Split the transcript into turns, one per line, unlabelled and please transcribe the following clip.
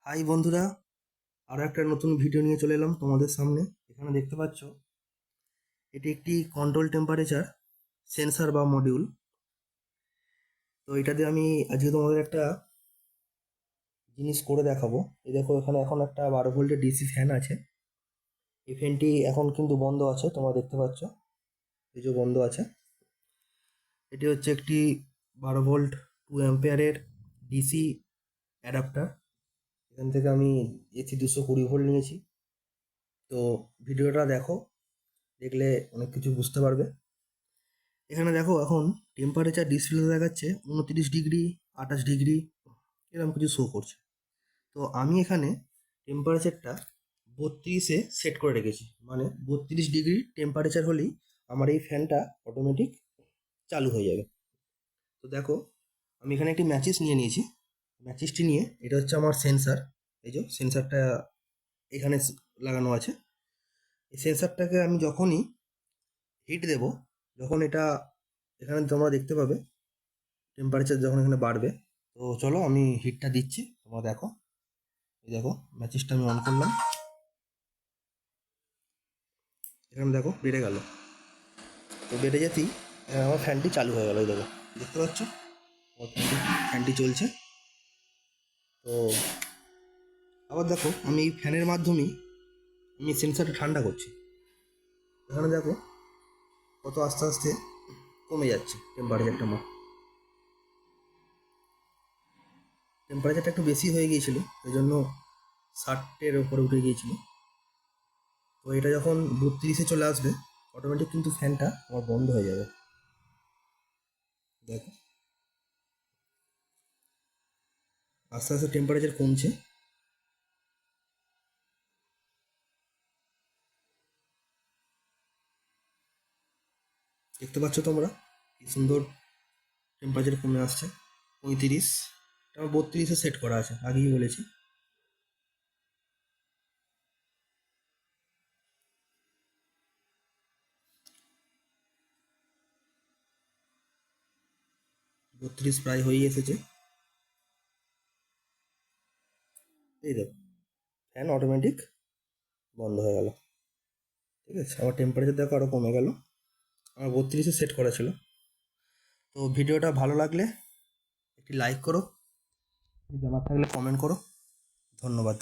High বন্ধুরা, আরও একটা নতুন ভিডিও নিয়ে চলে এলাম তোমাদের সামনে। এখানে দেখতে পাচ্ছ এটি একটি কন্ট্রোল টেম্পারেচার সেন্সার বা মডিউল। তো এটা দিয়ে আমি আজকে তোমাদের একটা জিনিস করে দেখাবো। এই দেখো, এখানে এখন একটা 12 ভোল্টের ডিসি ফ্যান আছে। এই ফ্যানটি এখন কিন্তু বন্ধ আছে, তোমরা দেখতে পাচ্ছ, এই যে বন্ধ আছে। এটি হচ্ছে একটি 12 ভোল্ট 2 অ্যাম্পিয়ারের ডিসি অ্যাডাপ্টার। এখান থেকে আমি এসি 220 ভোল্ট নিয়েছি। তো ভিডিওটা দেখো, দেখলে অনেক কিছু বুঝতে পারবে। এখানে দেখো, এখন টেম্পারেচার ডিসপ্লেতে দেখাচ্ছে 29 ডিগ্রি, 28 ডিগ্রি, এরকম কিছু শো করছে। তো আমি এখানে টেম্পারেচারটা 32-এ সেট করে রেখেছি, মানে 32 ডিগ্রি টেম্পারেচার হলেই আমার এই ফ্যানটা অটোমেটিক চালু হয়ে যাবে। তো দেখো, আমি এখানে একটি ম্যাচিস নিয়ে নিয়েছি। ম্যাচিসটি নিয়ে, এটা হচ্ছে আমার সেন্সার। এই যে সেন্সারটা এখানে লাগানো আছে। এই সেন্সারটাকে আমি যখনই হিট দেব, যখন এটা এখানে তোমরা দেখতে পাবে টেম্পারেচার যখন এখানে বাড়বে। তো চলো আমি হিটটা দিচ্ছি, তোমরা দেখো। এই দেখো, ম্যাচিসটা আমি অন করলাম, এখানে দেখো বেড়ে গেল। তো বেড়ে যেতেই আমার ফ্যানটি চালু হয়ে গেল। এই দেখো, দেখতে পাচ্ছ আমার ফ্যানটি চলছে। তো আবার দেখো, আমি এই ফ্যানের মাধ্যমেই আমি সেন্সারটা ঠান্ডা করছি। এখানে দেখো কত আস্তে আস্তে কমে যাচ্ছে টেম্পারেচারটা। আমার টেম্পারেচারটা একটু বেশি হয়ে গিয়েছিল, ওই জন্য 60-এর ওপরে উঠে গিয়েছিল। তো এটা যখন 32-এ চলে আসবে, অটোমেটিক কিন্তু ফ্যানটা আমার বন্ধ হয়ে যাবে। দেখো, আস্তে আস্তে টেম্পারেচার কমছে। দেখতে পাচ্ছ তোমরা কি সুন্দর টেম্পারেচার কমে আসছে। 35, আমার 32-এ সেট করা আছে, আগেই বলেছি। 32 প্রায় হয়েই এসেছে। এই দেখো, ফ্যান অটোমেটিক বন্ধ হয়ে গেল। ঠিক আছে, আমার টেম্পারেচার দেখো আরও কমে গেল। আমার 32-এ সেট করা ছিল। তো ভিডিওটা ভালো লাগলে একটি লাইক করো, জানার থাকলে কমেন্ট করো। ধন্যবাদ।